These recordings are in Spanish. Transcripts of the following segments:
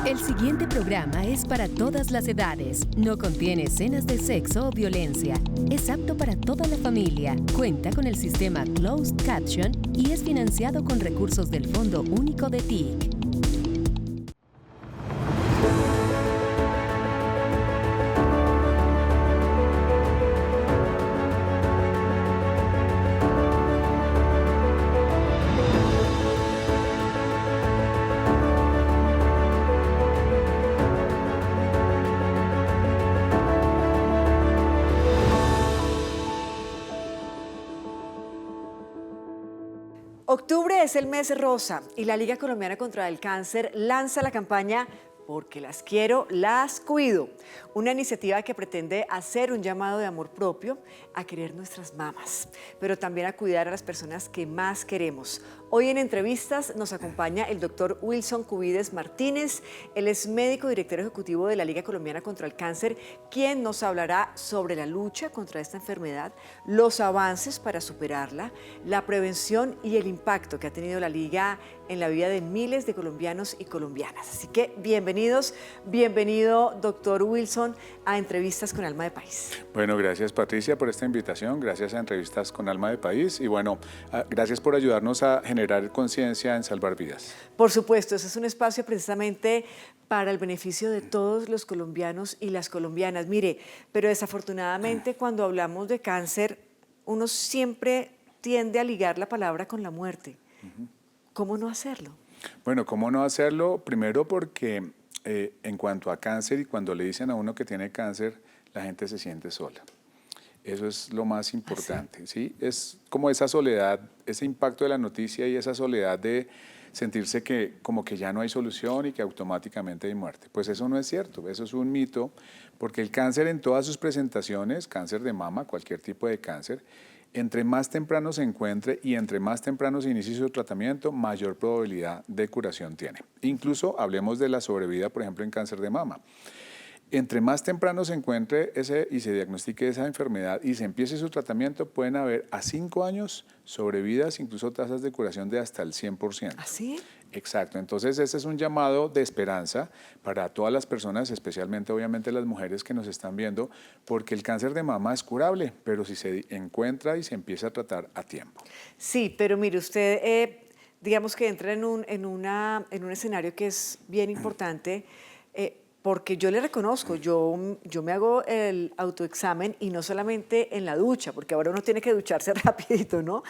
El siguiente programa es para todas las edades. No contiene escenas de sexo o violencia. Es apto para toda la familia. Cuenta con el sistema Closed Caption y es financiado con recursos del Fondo Único de TIC. Octubre es el mes rosa y la Liga Colombiana contra el Cáncer lanza la campaña Porque las quiero, las cuido. Una iniciativa que pretende hacer un llamado de amor propio a querer nuestras mamas, pero también a cuidar a las personas que más queremos. Hoy en entrevistas nos acompaña el doctor Wilson Cubides Martínez. Él es médico director ejecutivo de la Liga Colombiana contra el Cáncer, quien nos hablará sobre la lucha contra esta enfermedad, los avances para superarla, la prevención y el impacto que ha tenido la Liga en la vida de miles de colombianos y colombianas. Así que bienvenido doctor Wilson a Entrevistas con Alma de País. Bueno, gracias Patricia por esta invitación, gracias a Entrevistas con Alma de País y bueno, gracias por ayudarnos a generar conciencia en salvar vidas. Por supuesto, ese es un espacio precisamente para el beneficio de todos los colombianos y las colombianas. Mire, pero desafortunadamente cuando hablamos de cáncer, uno siempre tiende a ligar la palabra con la muerte. ¿Cómo no hacerlo? Bueno, ¿cómo no hacerlo? Primero porque en cuanto a cáncer y cuando le dicen a uno que tiene cáncer, la gente se siente sola. Eso es lo más importante, ¿sí? Es como esa soledad, ese impacto de la noticia y esa soledad de sentirse que como que ya no hay solución y que automáticamente hay muerte. Pues eso no es cierto, eso es un mito, porque el cáncer en todas sus presentaciones, cáncer de mama, cualquier tipo de cáncer, entre más temprano se encuentre y entre más temprano se inicie su tratamiento, mayor probabilidad de curación tiene. Incluso hablemos de la sobrevida, por ejemplo, en cáncer de mama. Entre más temprano se encuentre y se diagnostique esa enfermedad y se empiece su tratamiento, pueden haber a 5 años sobrevidas, incluso tasas de curación de hasta el 100%. ¿Así? Exacto, entonces ese es un llamado de esperanza para todas las personas, especialmente obviamente las mujeres que nos están viendo, porque el cáncer de mama es curable, pero si se encuentra y se empieza a tratar a tiempo. Sí, pero mire, usted digamos que entra en un escenario que es bien importante, porque yo le reconozco, yo me hago el autoexamen y no solamente en la ducha, porque ahora uno tiene que ducharse rapidito, ¿no?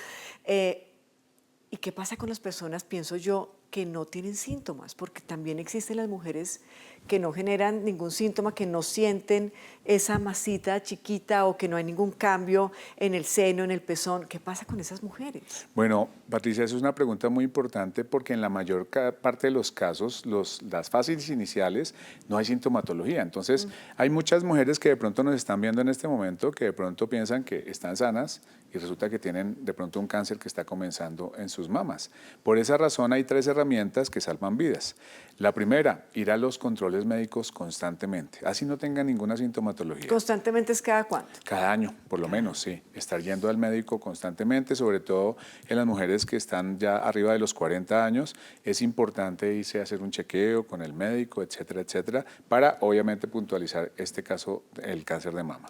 ¿Y qué pasa con las personas, pienso yo, que no tienen síntomas? Porque también existen las mujeres que no generan ningún síntoma, que no sienten esa masita chiquita o que no hay ningún cambio en el seno, en el pezón. ¿Qué pasa con esas mujeres? Bueno, Patricia, esa es una pregunta muy importante porque en la mayor parte de los casos, las fases iniciales, no hay sintomatología. Entonces, hay muchas mujeres que de pronto nos están viendo en este momento que de pronto piensan que están sanas y resulta que tienen de pronto un cáncer que está comenzando en sus mamas. Por esa razón hay 3 herramientas que salvan vidas. La primera, ir a los controles médicos constantemente, así no tengan ninguna sintomatología. ¿Constantemente es cada cuánto? Cada año, por lo menos, sí. Estar yendo al médico constantemente, sobre todo en las mujeres que están ya arriba de los 40 años, es importante irse a hacer un chequeo con el médico, etcétera, etcétera, para obviamente puntualizar este caso, el cáncer de mama.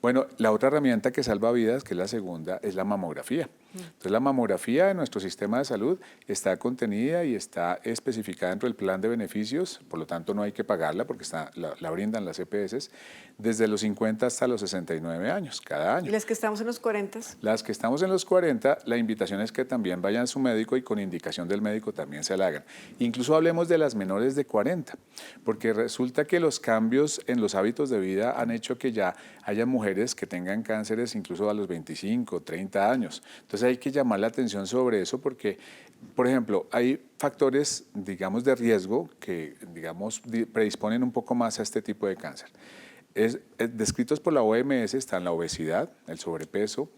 Bueno, la otra herramienta que salva vidas, que es la segunda, es la mamografía. Entonces, la mamografía de nuestro sistema de salud está contenida y está especificada dentro del plan de beneficios, por lo tanto no hay que pagarla porque la brindan las EPS, desde los 50 hasta los 69 años, cada año. ¿Y las que estamos en los 40? Las que estamos en los 40, la invitación es que también vayan a su médico y con indicación del médico también se la hagan. Incluso hablemos de las menores de 40, porque resulta que los cambios en los hábitos de vida han hecho que ya haya mujeres que tengan cánceres incluso a los 25, 30 años. Entonces hay que llamar la atención sobre eso porque, por ejemplo, hay factores, digamos, de riesgo que, digamos, predisponen un poco más a este tipo de cáncer. Descritos por la OMS están la obesidad, el sobrepeso,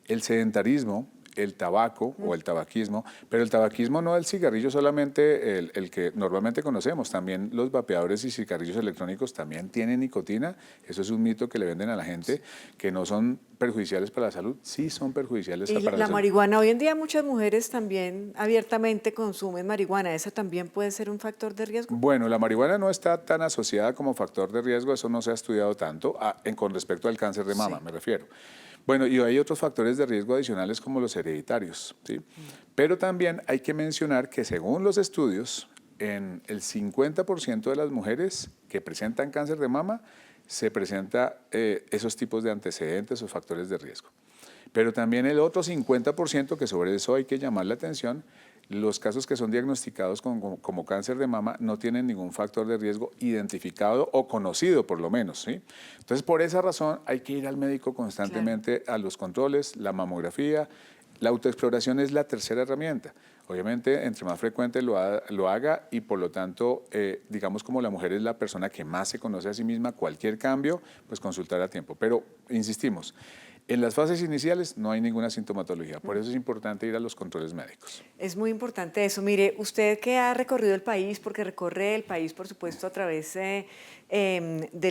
el sedentarismo, el tabaco o el tabaquismo, pero el tabaquismo no el cigarrillo solamente, el que normalmente conocemos, también los vapeadores y cigarrillos electrónicos también tienen nicotina. Eso es un mito que le venden a la gente, que no son perjudiciales para la salud. Sí son perjudiciales Y para la la salud. marihuana, hoy en día muchas mujeres también abiertamente consumen marihuana. ¿Esa también puede ser un factor de riesgo? Bueno, la marihuana no está tan asociada como factor de riesgo, eso no se ha estudiado tanto con respecto al cáncer de mama, me refiero. Bueno, y hay otros factores de riesgo adicionales como los hereditarios, ¿sí? Pero también hay que mencionar que según los estudios, en el 50% de las mujeres que presentan cáncer de mama se presenta esos tipos de antecedentes o factores de riesgo. Pero también el otro 50%, que sobre eso hay que llamar la atención, los casos que son diagnosticados como cáncer de mama no tienen ningún factor de riesgo identificado o conocido por lo menos, ¿sí? Entonces, por esa razón hay que ir al médico constantemente a los controles, la mamografía. La autoexploración es la tercera herramienta. Obviamente, entre más frecuente lo haga y por lo tanto, digamos como la mujer es la persona que más se conoce a sí misma, cualquier cambio, pues consultar a tiempo. Pero, insistimos, en las fases iniciales no hay ninguna sintomatología, por eso es importante ir a los controles médicos. Es muy importante eso. Mire, usted que ha recorrido el país, porque recorre el país, por supuesto, a través de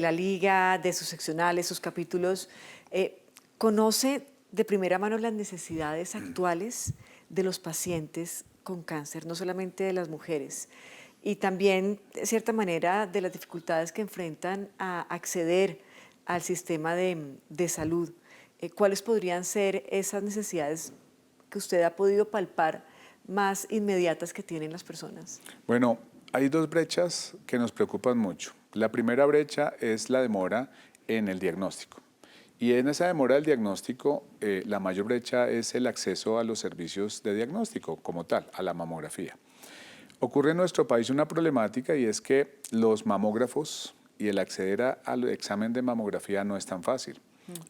la Liga, de sus seccionales, sus capítulos, conoce de primera mano las necesidades actuales de los pacientes con cáncer, no solamente de las mujeres, y también, de cierta manera, de las dificultades que enfrentan a acceder al sistema de salud. ¿Cuáles podrían ser esas necesidades que usted ha podido palpar más inmediatas que tienen las personas? Bueno, hay dos brechas que nos preocupan mucho. La primera brecha es la demora en el diagnóstico. Y en esa demora del diagnóstico, la mayor brecha es el acceso a los servicios de diagnóstico como tal, a la mamografía. Ocurre en nuestro país una problemática y es que los mamógrafos y el acceder al examen de mamografía no es tan fácil.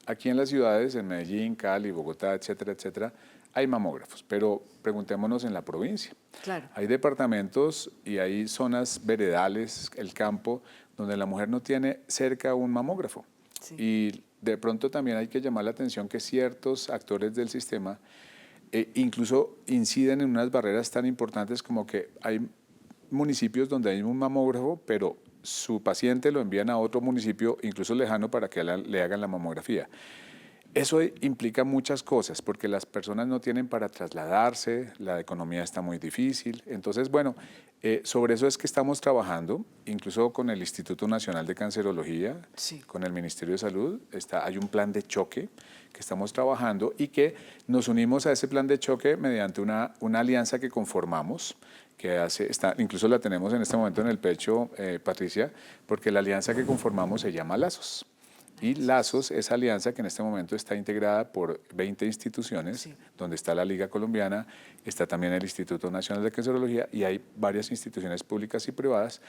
Aquí en las ciudades, en Medellín, Cali, Bogotá, etcétera, etcétera, hay mamógrafos, pero preguntémonos en la provincia. Claro. Hay departamentos y hay zonas veredales, el campo, donde la mujer no tiene cerca un mamógrafo. Sí. Y de pronto también hay que llamar la atención que ciertos actores del sistema incluso inciden en unas barreras tan importantes como que hay municipios donde hay un mamógrafo, pero su paciente lo envían a otro municipio, incluso lejano, para que le hagan la mamografía. Eso implica muchas cosas, porque las personas no tienen para trasladarse, la economía está muy difícil. Entonces, bueno, sobre eso es que estamos trabajando, incluso con el Instituto Nacional de Cancerología, Sí. con el Ministerio de Salud. Hay un plan de choque que estamos trabajando y que nos unimos a ese plan de choque mediante una alianza que conformamos, incluso la tenemos en este momento en el pecho, Patricia, porque la alianza que conformamos se llama Lazos. Y Lazos es alianza que en este momento está integrada por 20 instituciones, sí, donde está la Liga Colombiana, está también el Instituto Nacional de Cancerología y hay varias instituciones públicas y privadas.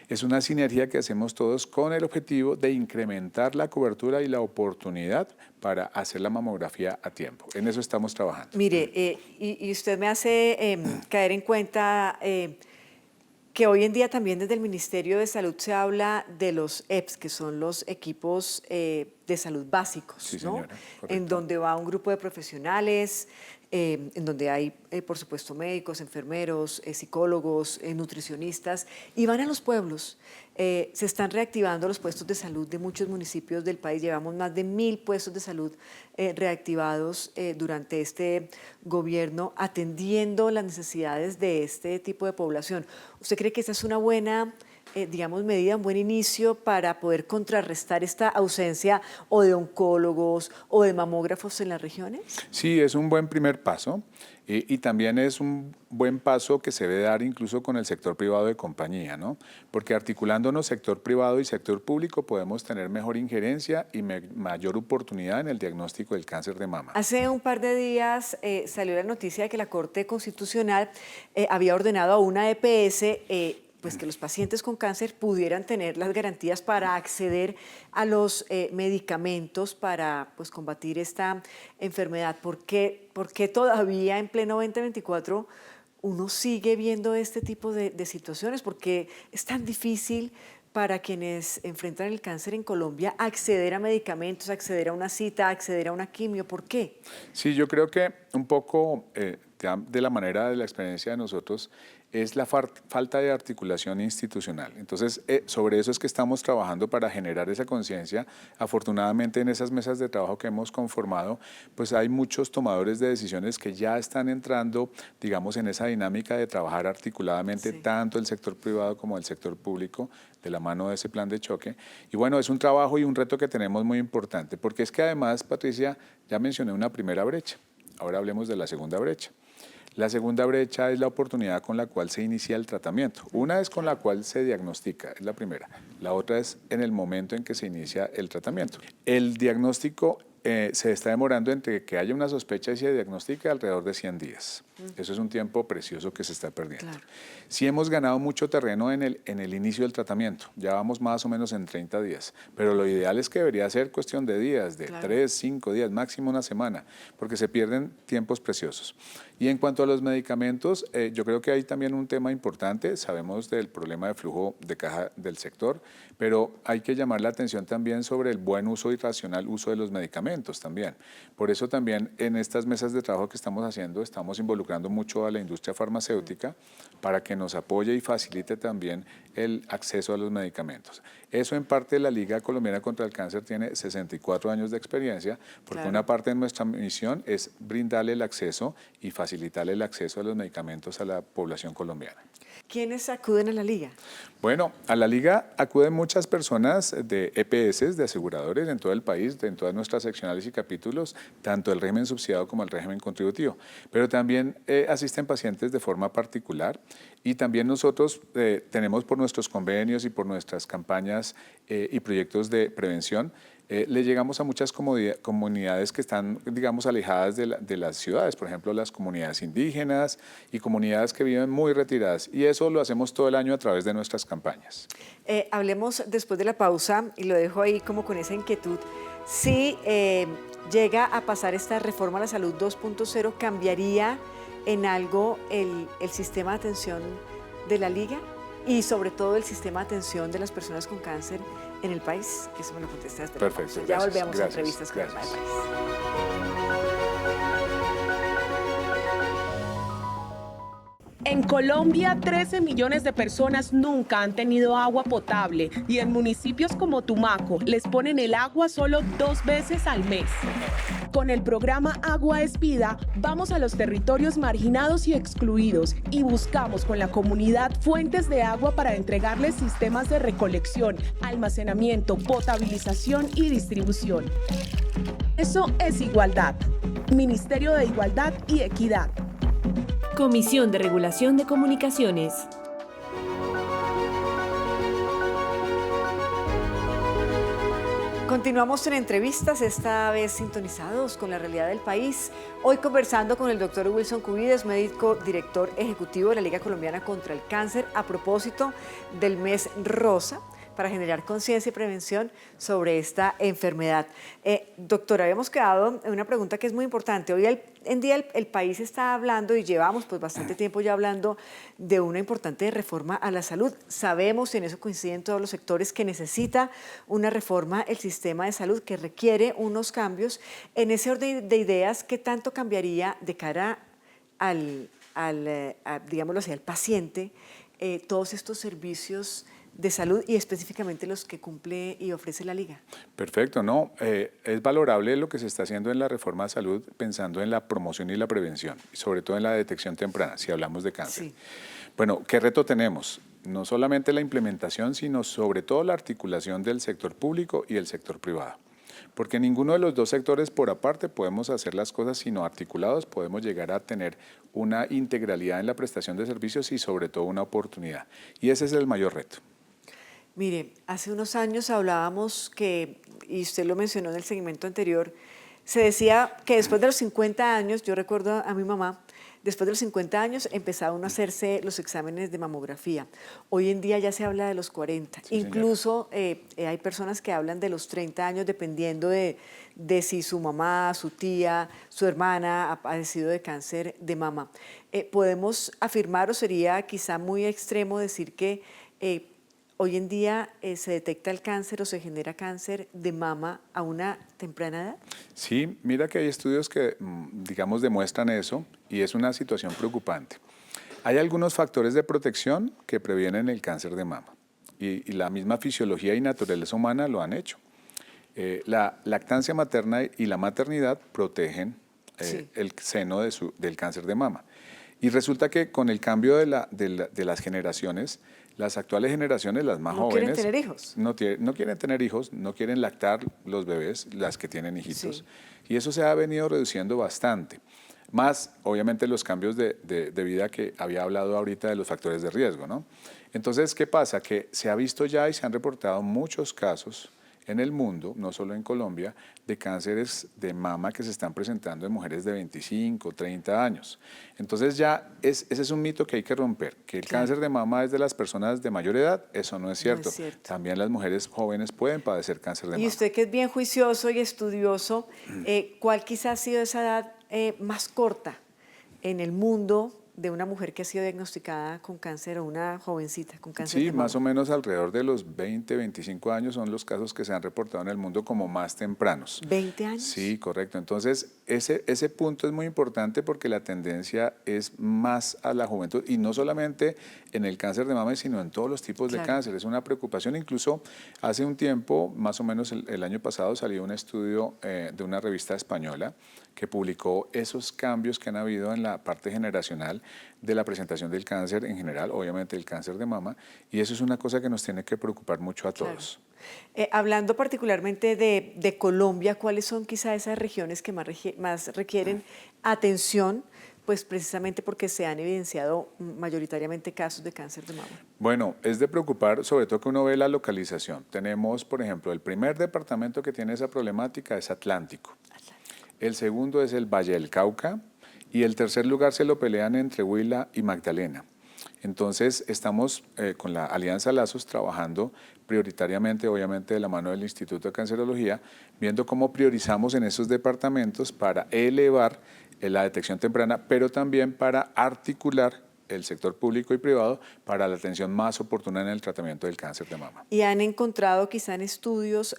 Es una sinergia que hacemos todos con el objetivo de incrementar la cobertura y la oportunidad para hacer la mamografía a tiempo. En eso estamos trabajando. Mire, y usted me hace caer en cuenta que hoy en día también desde el Ministerio de Salud se habla de los EPS, que son los equipos de salud básicos, Sí, ¿no? señora, correcto. En donde va un grupo de profesionales, en donde hay, por supuesto, médicos, enfermeros, psicólogos, nutricionistas, y van a los pueblos. Se están reactivando los puestos de salud de muchos municipios del país. Llevamos más de 1000 puestos de salud reactivados durante este gobierno, atendiendo las necesidades de este tipo de población. ¿Usted cree que esta es una buena, digamos, medida, un buen inicio para poder contrarrestar esta ausencia o de oncólogos o de mamógrafos en las regiones? Sí, es un buen primer paso y también es un buen paso que se debe dar incluso con el sector privado de compañía, ¿no? Porque articulándonos sector privado y sector público podemos tener mejor injerencia y mayor oportunidad en el diagnóstico del cáncer de mama. Hace un par de días salió la noticia de que la Corte Constitucional había ordenado a una EPS pues que los pacientes con cáncer pudieran tener las garantías para acceder a los medicamentos para pues, combatir esta enfermedad. ¿Por qué todavía en pleno 2024 uno sigue viendo este tipo de situaciones? ¿Por qué es tan difícil para quienes enfrentan el cáncer en Colombia acceder a medicamentos, acceder a una cita, acceder a una quimio? ¿Por qué? Sí, yo creo que un poco ya de la manera de la experiencia de nosotros es la falta de articulación institucional. Entonces, sobre eso es que estamos trabajando para generar esa conciencia. Afortunadamente, en esas mesas de trabajo que hemos conformado, pues hay muchos tomadores de decisiones que ya están entrando, digamos, en esa dinámica de trabajar articuladamente, Sí. tanto el sector privado como el sector público, de la mano de ese plan de choque. Y bueno, es un trabajo y un reto que tenemos muy importante, porque es que además, Patricia, ya mencioné una primera brecha. Ahora hablemos de la segunda brecha. La segunda brecha es la oportunidad con la cual se inicia el tratamiento. Una es con la cual se diagnostica, es la primera. La otra es en el momento en que se inicia el tratamiento. El diagnóstico se está demorando entre que haya una sospecha y se diagnostique alrededor de 100 días. Eso es un tiempo precioso que se está perdiendo. Claro. Sí hemos ganado mucho terreno en el inicio del tratamiento, ya vamos más o menos en 30 días, pero lo ideal es que debería ser cuestión de días, de Claro. 3, 5 días, máximo una semana, porque se pierden tiempos preciosos. Y en cuanto a los medicamentos, yo creo que hay también un tema importante, sabemos del problema de flujo de caja del sector, pero hay que llamar la atención también sobre el buen uso y racional uso de los medicamentos también. Por eso también en estas mesas de trabajo que estamos haciendo, estamos involucrando mucho a la industria farmacéutica para que nos apoye y facilite también el acceso a los medicamentos. Eso en parte la Liga Colombiana contra el Cáncer tiene 64 años de experiencia, porque Claro. una parte de nuestra misión es brindarle el acceso y facilitarle el acceso a los medicamentos a la población colombiana. ¿Quiénes acuden a la liga? Bueno, a la Liga acuden muchas personas de EPS, de aseguradores en todo el país, en todas nuestras seccionales y capítulos, tanto el régimen subsidiado como el régimen contributivo. Pero también asisten pacientes de forma particular y también nosotros tenemos por nuestros convenios y por nuestras campañas y proyectos de prevención, le llegamos a muchas comunidades que están, digamos, alejadas de las ciudades, por ejemplo, las comunidades indígenas y comunidades que viven muy retiradas. Y eso lo hacemos todo el año a través de nuestras campañas. Hablemos después de la pausa, y lo dejo ahí como con esa inquietud. Si llega a pasar esta reforma a la salud 2.0, ¿cambiaría en algo el sistema de atención de la liga? Y sobre todo el sistema de atención de las personas con cáncer en el país. Eso me lo contesta después. Perfecto, Ya gracias, volvemos a gracias, entrevistas con el gracias. país. En Colombia, 13 millones de personas nunca han tenido agua potable y en municipios como Tumaco les ponen el agua solo 2 veces al mes. Con el programa Agua es Vida, vamos a los territorios marginados y excluidos y buscamos con la comunidad fuentes de agua para entregarles sistemas de recolección, almacenamiento, potabilización y distribución. Eso es igualdad. Ministerio de Igualdad y Equidad. Comisión de Regulación de Comunicaciones. Continuamos en entrevistas, esta vez sintonizados con la realidad del país. Hoy conversando con el doctor Wilson Cubides, médico director ejecutivo de la Liga Colombiana contra el Cáncer, a propósito del mes rosa, para generar conciencia y prevención sobre esta enfermedad. Doctora, habíamos quedado en una pregunta que es muy importante. Hoy en día el país está hablando, y llevamos pues bastante tiempo ya hablando, de una importante reforma a la salud. Sabemos, y en eso coinciden todos los sectores, que necesita una reforma el sistema de salud, que requiere unos cambios. En ese orden de ideas, ¿qué tanto cambiaría de cara digámoslo así, al paciente, todos estos servicios de salud y específicamente los que cumple y ofrece la Liga? Perfecto, no, es valorable lo que se está haciendo en la reforma de salud pensando en la promoción y la prevención, y sobre todo en la detección temprana, si hablamos de cáncer. Sí. Bueno, ¿qué reto tenemos? No solamente la implementación, sino sobre todo la articulación del sector público y el sector privado. Porque ninguno de los dos sectores por aparte podemos hacer las cosas, sino articulados podemos llegar a tener una integralidad en la prestación de servicios y sobre todo una oportunidad. Y ese es el mayor reto. Mire, hace unos años hablábamos que, y usted lo mencionó en el segmento anterior, se decía que después de los 50 años, yo recuerdo a mi mamá, después de los 50 años empezaba uno a hacerse los exámenes de mamografía. Hoy en día ya se habla de los 40. Sí, Incluso hay personas que hablan de los 30 años dependiendo de si su mamá, su tía, su hermana ha padecido de cáncer de mama. ¿Podemos afirmar, o sería quizá muy extremo decir que hoy en día se detecta el cáncer o se genera cáncer de mama a una temprana edad. Sí, mira que hay estudios que, digamos, demuestran eso y es una situación preocupante. Hay algunos factores de protección que previenen el cáncer de mama y la misma fisiología y naturaleza humana lo han hecho. La lactancia materna y la maternidad protegen el seno del cáncer de mama. Y resulta que con el cambio de las generaciones, las actuales generaciones, las más jóvenes… No quieren tener hijos. No quieren tener hijos, no quieren lactar los bebés, las que tienen hijitos. Sí. Y eso se ha venido reduciendo bastante. Más, obviamente, los cambios de vida que había hablado ahorita de los factores de riesgo, ¿no? Entonces, ¿qué pasa? Que se ha visto ya y se han reportado muchos casos en el mundo, no solo en Colombia, de cánceres de mama que se están presentando en mujeres de 25, 30 años. Entonces ya ese es un mito que hay que romper, que el cáncer de mama es de las personas de mayor edad, eso no es cierto. No es cierto. También las mujeres jóvenes pueden padecer cáncer de mama. Y usted que es bien juicioso y estudioso, ¿cuál quizás ha sido esa edad más corta en el mundo de una mujer que ha sido diagnosticada con cáncer o una jovencita con cáncer de mama? Sí, más o menos alrededor de los 20, 25 años son los casos que se han reportado en el mundo como más tempranos. ¿20 años? Sí, correcto. Entonces, ese punto es muy importante porque la tendencia es más a la juventud y no solamente en el cáncer de mama, sino en todos los tipos de cáncer. Es una preocupación. Incluso hace un tiempo, más o menos el año pasado, salió un estudio de una revista española que publicó esos cambios que han habido en la parte generacional de la presentación del cáncer en general, obviamente el cáncer de mama, y eso es una cosa que nos tiene que preocupar mucho a todos. Hablando particularmente de Colombia, ¿cuáles son quizá esas regiones que más requieren atención? Pues precisamente porque se han evidenciado mayoritariamente casos de cáncer de mama. Bueno, es de preocupar, sobre todo que uno ve la localización. Tenemos, por ejemplo, el primer departamento que tiene esa problemática es Atlántico. El segundo es el Valle del Cauca y el tercer lugar se lo pelean entre Huila y Magdalena. Entonces estamos con la Alianza Lazos trabajando prioritariamente, obviamente de la mano del Instituto de Cancerología, viendo cómo priorizamos en esos departamentos para elevar la detección temprana, pero también para articular el sector público y privado para la atención más oportuna en el tratamiento del cáncer de mama. ¿Y han encontrado quizá en estudios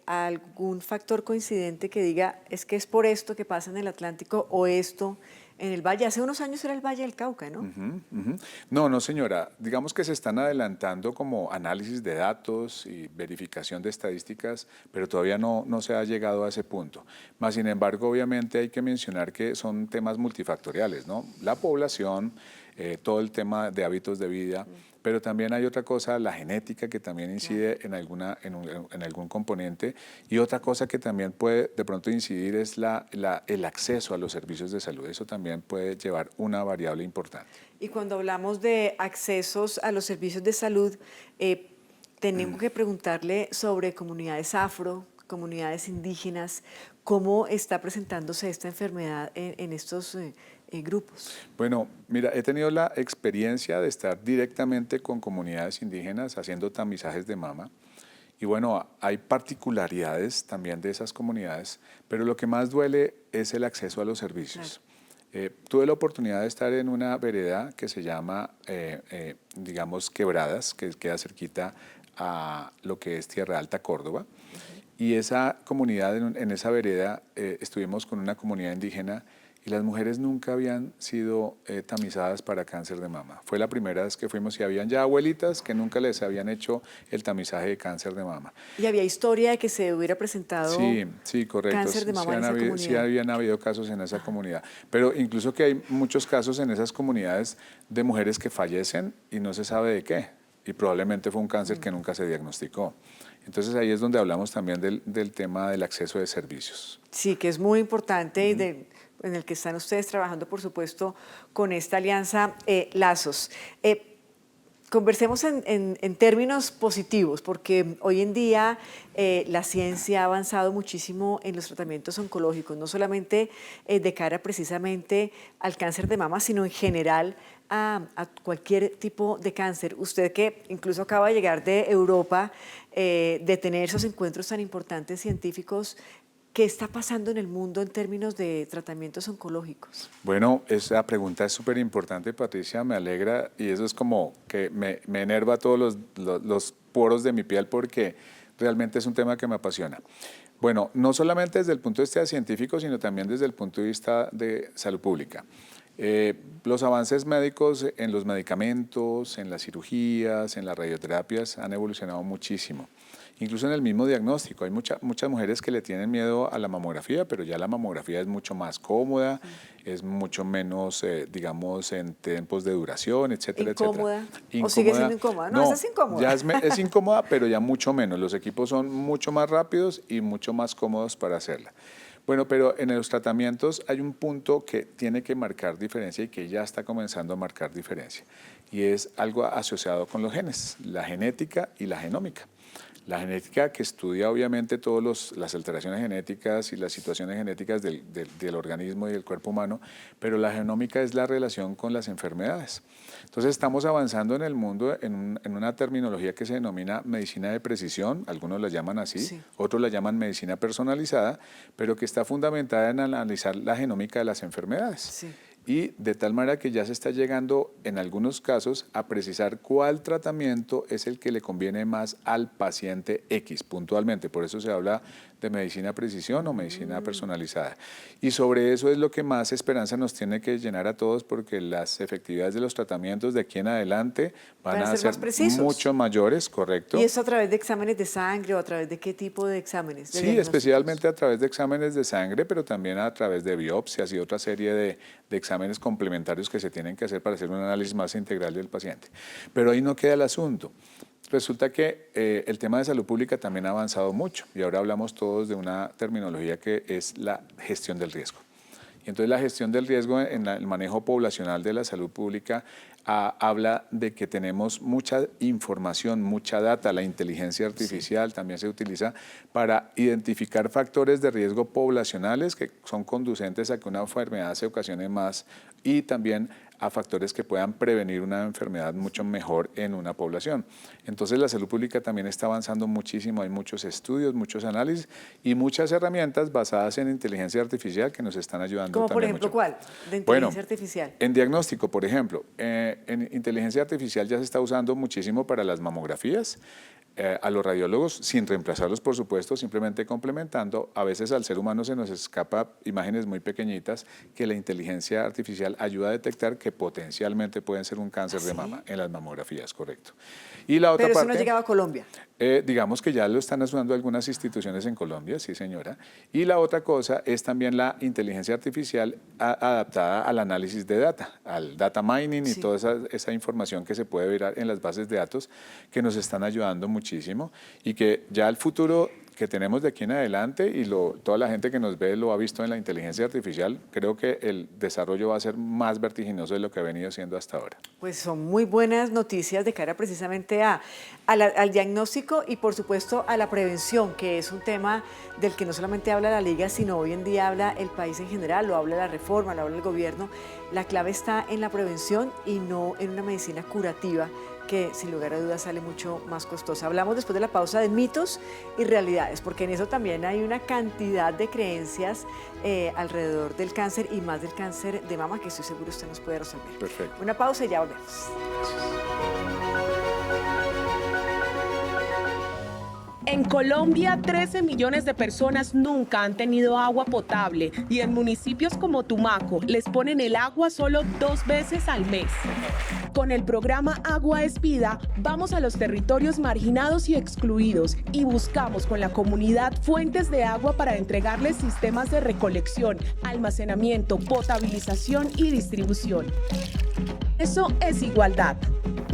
algún factor coincidente que diga es que es por esto que pasa en el Atlántico o esto en el Valle? Hace unos años era el Valle del Cauca, ¿no? No, señora. Digamos que se están adelantando como análisis de datos y verificación de estadísticas, pero todavía no se ha llegado a ese punto. Más sin embargo, obviamente hay que mencionar que son temas multifactoriales, ¿no? La población, todo el tema de hábitos de vida, pero también hay otra cosa, la genética, que también incide en algún componente, y otra cosa que también puede de pronto incidir es el acceso a los servicios de salud. Eso también puede llevar una variable importante. Y cuando hablamos de accesos a los servicios de salud, tenemos que preguntarle sobre comunidades afro, comunidades indígenas, ¿cómo está presentándose esta enfermedad en estos grupos? Bueno, mira, he tenido la experiencia de estar directamente con comunidades indígenas haciendo tamizajes de mama y bueno, hay particularidades también de esas comunidades, pero lo que más duele es el acceso a los servicios. Claro. Tuve la oportunidad de estar en una vereda que se llama, digamos, Quebradas, que queda cerquita a lo que es Tierra Alta, Córdoba. Y esa comunidad, en esa vereda, estuvimos con una comunidad indígena y las mujeres nunca habían sido tamizadas para cáncer de mama. Fue la primera vez que fuimos y habían ya abuelitas que nunca les habían hecho el tamizaje de cáncer de mama. ¿Y había historia de que se hubiera presentado sí, correcto. cáncer de mama en esa comunidad? Sí, habían habido casos en esa comunidad. Pero incluso que hay muchos casos en esas comunidades de mujeres que fallecen y no se sabe de qué. Y probablemente fue un cáncer que nunca se diagnosticó. Entonces ahí es donde hablamos también del tema del acceso de servicios. Sí, que es muy importante y en el que están ustedes trabajando, por supuesto, con esta alianza Lazos. Conversemos en términos positivos, porque hoy en día la ciencia ha avanzado muchísimo en los tratamientos oncológicos, no solamente de cara precisamente al cáncer de mama, sino en general a cualquier tipo de cáncer. Usted que incluso acaba de llegar de Europa, de tener esos encuentros tan importantes científicos, ¿Qué está pasando en el mundo en términos de tratamientos oncológicos? Bueno, esa pregunta es súper importante, Patricia, me alegra y eso es como que me enerva todos los poros de mi piel porque realmente es un tema que me apasiona. Bueno, no solamente desde el punto de vista científico, sino también desde el punto de vista de salud pública. Los avances médicos en los medicamentos, en las cirugías, en las radioterapias han evolucionado muchísimo. Incluso en el mismo diagnóstico, hay muchas mujeres que le tienen miedo a la mamografía, pero ya la mamografía es mucho más cómoda, es mucho menos, digamos, en tiempos de duración, etcétera, ¿Incómoda? etcétera. ¿O sigue siendo incómoda? No, esa es incómoda. Ya es incómoda, pero ya mucho menos. Los equipos son mucho más rápidos y mucho más cómodos para hacerla. Bueno, pero en los tratamientos hay un punto que tiene que marcar diferencia y que ya está comenzando a marcar diferencia, y es algo asociado con los genes, la genética y la genómica. La genética que estudia obviamente todas las alteraciones genéticas y las situaciones genéticas del organismo y del cuerpo humano, pero la genómica es la relación con las enfermedades. Entonces estamos avanzando en el mundo en una terminología que se denomina medicina de precisión, algunos la llaman así, sí. Otros la llaman medicina personalizada, pero que está fundamentada en analizar la genómica de las enfermedades. Sí. Y de tal manera que ya se está llegando, en algunos casos, a precisar cuál tratamiento es el que le conviene más al paciente X, puntualmente. Por eso se habla de medicina precisión o medicina personalizada. Y sobre eso es lo que más esperanza nos tiene que llenar a todos, porque las efectividades de los tratamientos de aquí en adelante van a ser mucho mayores, ¿correcto? ¿Y eso a través de exámenes de sangre o a través de qué tipo de exámenes? Sí, especialmente a través de exámenes de sangre, pero también a través de biopsias y otra serie de exámenes complementarios que se tienen que hacer para hacer un análisis más integral del paciente. Pero ahí no queda el asunto. Resulta que el tema de salud pública también ha avanzado mucho y ahora hablamos todos de una terminología que es la gestión del riesgo. Y entonces la gestión del riesgo en el manejo poblacional de la salud pública habla de que tenemos mucha información, mucha data. La inteligencia artificial también se utiliza para identificar factores de riesgo poblacionales que son conducentes a que una enfermedad se ocasione más y también a factores que puedan prevenir una enfermedad mucho mejor en una población. Entonces la salud pública también está avanzando muchísimo, hay muchos estudios, muchos análisis y muchas herramientas basadas en inteligencia artificial que nos están ayudando. ¿Como por ejemplo cuál? ¿De inteligencia artificial? En diagnóstico, por ejemplo, en inteligencia artificial ya se está usando muchísimo para las mamografías, a los radiólogos, sin reemplazarlos, por supuesto, simplemente complementando. A veces al ser humano se nos escapa imágenes muy pequeñitas que la inteligencia artificial ayuda a detectar que potencialmente pueden ser un cáncer de mama en las mamografías, correcto. Y la otra Pero eso parte, no llegaba a Colombia. Digamos que ya lo están usando algunas instituciones en Colombia, sí señora. Y la otra cosa es también la inteligencia artificial adaptada al análisis de data, al data mining y toda esa información que se puede ver en las bases de datos que nos están ayudando muchísimo y que ya el futuro que tenemos de aquí en adelante y toda la gente que nos ve lo ha visto en la inteligencia artificial, creo que el desarrollo va a ser más vertiginoso de lo que ha venido siendo hasta ahora. Pues son muy buenas noticias de cara precisamente al diagnóstico y por supuesto a la prevención, que es un tema del que no solamente habla la Liga, sino hoy en día habla el país en general, lo habla la reforma, lo habla el gobierno. La clave está en la prevención y no en una medicina curativa, que sin lugar a dudas sale mucho más costosa. Hablamos después de la pausa de mitos y realidades, porque en eso también hay una cantidad de creencias alrededor del cáncer y más del cáncer de mama que estoy seguro usted nos puede resolver. Perfecto. Una pausa y ya volvemos. En Colombia, 13 millones de personas nunca han tenido agua potable y en municipios como Tumaco les ponen el agua solo 2 veces al mes. Con el programa Agua es Vida, vamos a los territorios marginados y excluidos y buscamos con la comunidad fuentes de agua para entregarles sistemas de recolección, almacenamiento, potabilización y distribución. Eso es igualdad.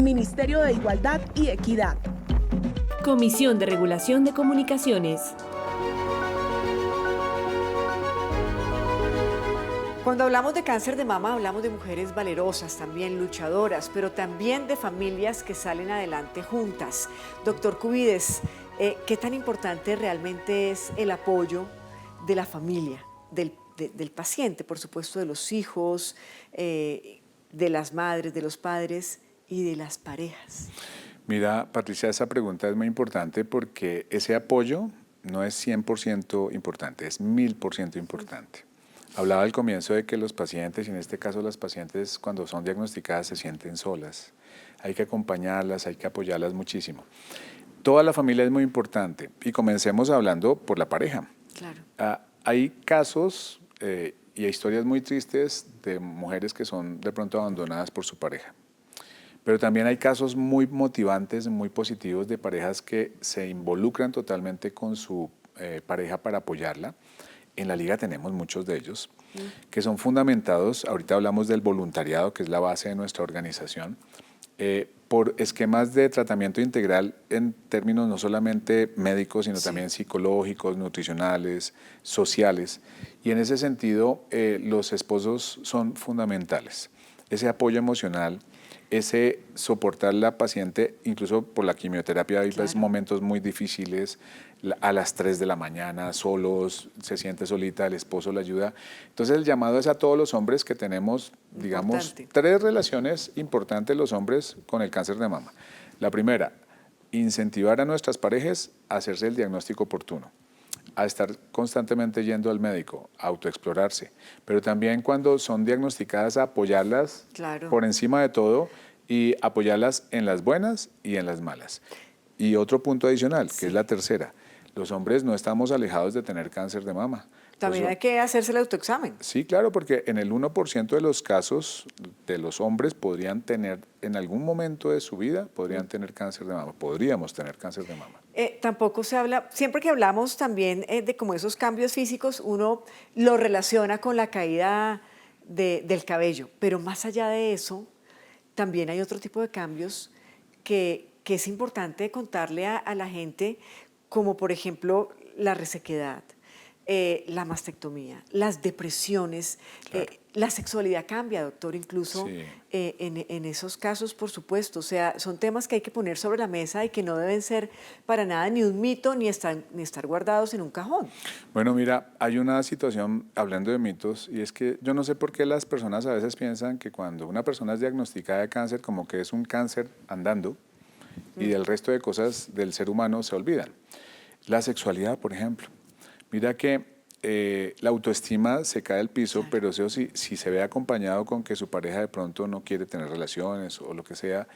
Ministerio de Igualdad y Equidad. Comisión de Regulación de Comunicaciones. Cuando hablamos de cáncer de mama, hablamos de mujeres valerosas, también luchadoras, pero también de familias que salen adelante juntas. Doctor Cubides, ¿qué tan importante realmente es el apoyo de la familia, del paciente, por supuesto, de los hijos, de las madres, de los padres y de las parejas? Mira, Patricia, esa pregunta es muy importante porque ese apoyo no es 100% importante, es 1000% importante. Hablaba al comienzo de que los pacientes, y en este caso las pacientes cuando son diagnosticadas se sienten solas. Hay que acompañarlas, hay que apoyarlas muchísimo. Toda la familia es muy importante y comencemos hablando por la pareja. Claro. Hay casos y hay historias muy tristes de mujeres que son de pronto abandonadas por su pareja. Pero también hay casos muy motivantes, muy positivos de parejas que se involucran totalmente con su pareja para apoyarla. En la Liga tenemos muchos de ellos que son fundamentados, ahorita hablamos del voluntariado, que es la base de nuestra organización, por esquemas de tratamiento integral en términos no solamente médicos, sino también psicológicos, nutricionales, sociales. Y en ese sentido, los esposos son fundamentales. Ese apoyo emocional, ese soportar la paciente, incluso por la quimioterapia, hay momentos muy difíciles, a las 3 de la mañana, solos, se siente solita, el esposo la ayuda. Entonces el llamado es a todos los hombres que tenemos, digamos, 3 relaciones importantes los hombres con el cáncer de mama. La primera, incentivar a nuestras parejas a hacerse el diagnóstico oportuno, a estar constantemente yendo al médico, a autoexplorarse, pero también cuando son diagnosticadas a apoyarlas por encima de todo y apoyarlas en las buenas y en las malas. Y otro punto adicional, que es la tercera, los hombres no estamos alejados de tener cáncer de mama. También hay que hacerse el autoexamen. Sí, claro, porque en el 1% de los casos de los hombres podrían tener, en algún momento de su vida, podrían tener cáncer de mama, podríamos tener cáncer de mama. Tampoco se habla, siempre que hablamos también de como esos cambios físicos, uno lo relaciona con la caída del cabello, pero más allá de eso, también hay otro tipo de cambios que es importante contarle a la gente, como por ejemplo la resequedad, la mastectomía, las depresiones, la sexualidad cambia, doctor, incluso en esos casos, por supuesto. O sea, son temas que hay que poner sobre la mesa y que no deben ser para nada ni un mito ni estar guardados en un cajón. Bueno, mira, hay una situación, hablando de mitos, y es que yo no sé por qué las personas a veces piensan que cuando una persona es diagnosticada de cáncer, como que es un cáncer andando, y del resto de cosas del ser humano se olvidan. La sexualidad, por ejemplo. Mira que la autoestima se cae al piso, pero eso si se ve acompañado con que su pareja de pronto no quiere tener relaciones o lo que sea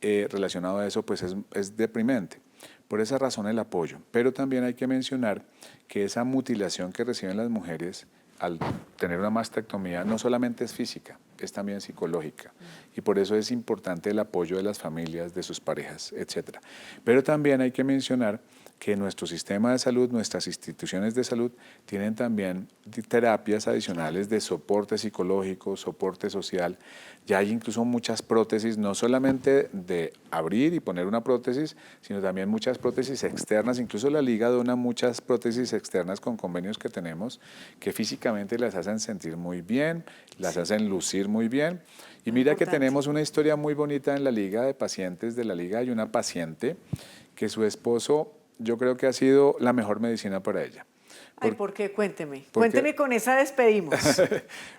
relacionado a eso, pues es deprimente. Por esa razón el apoyo. Pero también hay que mencionar que esa mutilación que reciben las mujeres al tener una mastectomía no solamente es física, es también psicológica. Y por eso es importante el apoyo de las familias, de sus parejas, etc. Pero también hay que mencionar que nuestro sistema de salud, nuestras instituciones de salud, tienen también terapias adicionales de soporte psicológico, soporte social. Ya hay incluso muchas prótesis, no solamente de abrir y poner una prótesis, sino también muchas prótesis externas. Incluso la Liga dona muchas prótesis externas con convenios que tenemos, que físicamente las hacen sentir muy bien, las hacen lucir muy bien. Y mira que tenemos una historia muy bonita en la Liga de pacientes de la Liga. Hay una paciente que su esposo, yo creo que ha sido la mejor medicina para ella. ¿Por qué? Cuénteme. Cuénteme, con esa despedimos.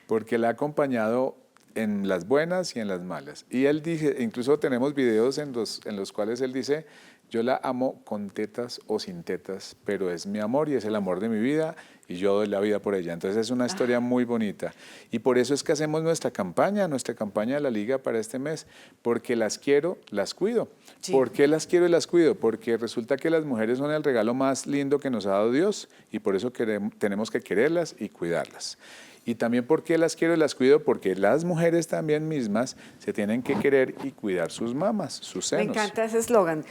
Porque la ha acompañado en las buenas y en las malas. Y él dice, incluso tenemos videos en los cuales él dice, yo la amo con tetas o sin tetas, pero es mi amor y es el amor de mi vida y yo doy la vida por ella. Entonces es una historia muy bonita. Y por eso es que hacemos nuestra campaña de la Liga para este mes, porque las quiero, las cuido. Sí. ¿Por qué las quiero y las cuido? Porque resulta que las mujeres son el regalo más lindo que nos ha dado Dios y por eso tenemos que quererlas y cuidarlas. Y también porque las quiero y las cuido, porque las mujeres también mismas se tienen que querer y cuidar sus mamas, sus senos. Me encanta ese eslogan.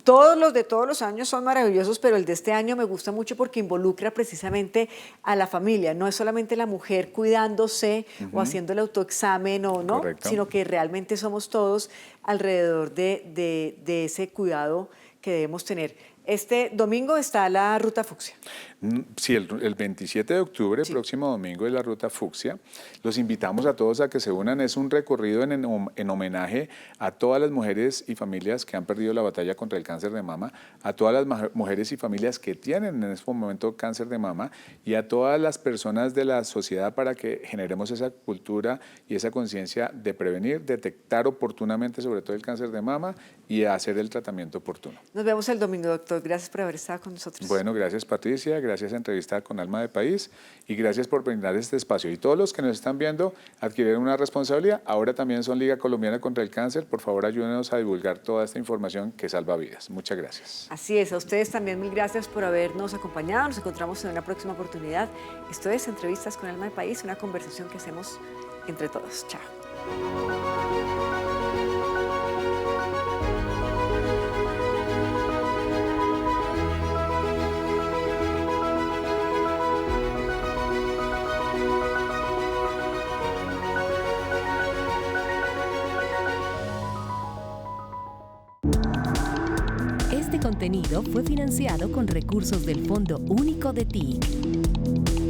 Todos los de todos los años son maravillosos, pero el de este año me gusta mucho porque involucra precisamente a la familia. No es solamente la mujer cuidándose o haciendo el autoexamen, ¿no? Sino que realmente somos todos alrededor de ese cuidado que debemos tener. Este domingo está la Ruta Fucsia. Sí, el 27 de octubre, próximo domingo, es la Ruta Fucsia. Los invitamos a todos a que se unan. Es un recorrido en homenaje a todas las mujeres y familias que han perdido la batalla contra el cáncer de mama, a todas las mujeres y familias que tienen en este momento cáncer de mama y a todas las personas de la sociedad para que generemos esa cultura y esa conciencia de prevenir, detectar oportunamente sobre todo el cáncer de mama y hacer el tratamiento oportuno. Nos vemos el domingo, doctor. doctor. Gracias por haber estado con nosotros. Bueno, gracias Patricia, gracias a Entrevista con Alma de País y gracias por brindar este espacio. Y todos los que nos están viendo adquirieron una responsabilidad, ahora también son Liga Colombiana contra el Cáncer. Por favor, ayúdenos a divulgar toda esta información que salva vidas. Muchas gracias. Así es, a ustedes también mil gracias por habernos acompañado. Nos encontramos en una próxima oportunidad. Esto es Entrevistas con Alma de País, una conversación que hacemos entre todos. Chao. Este contenido fue financiado con recursos del Fondo Único de TIC.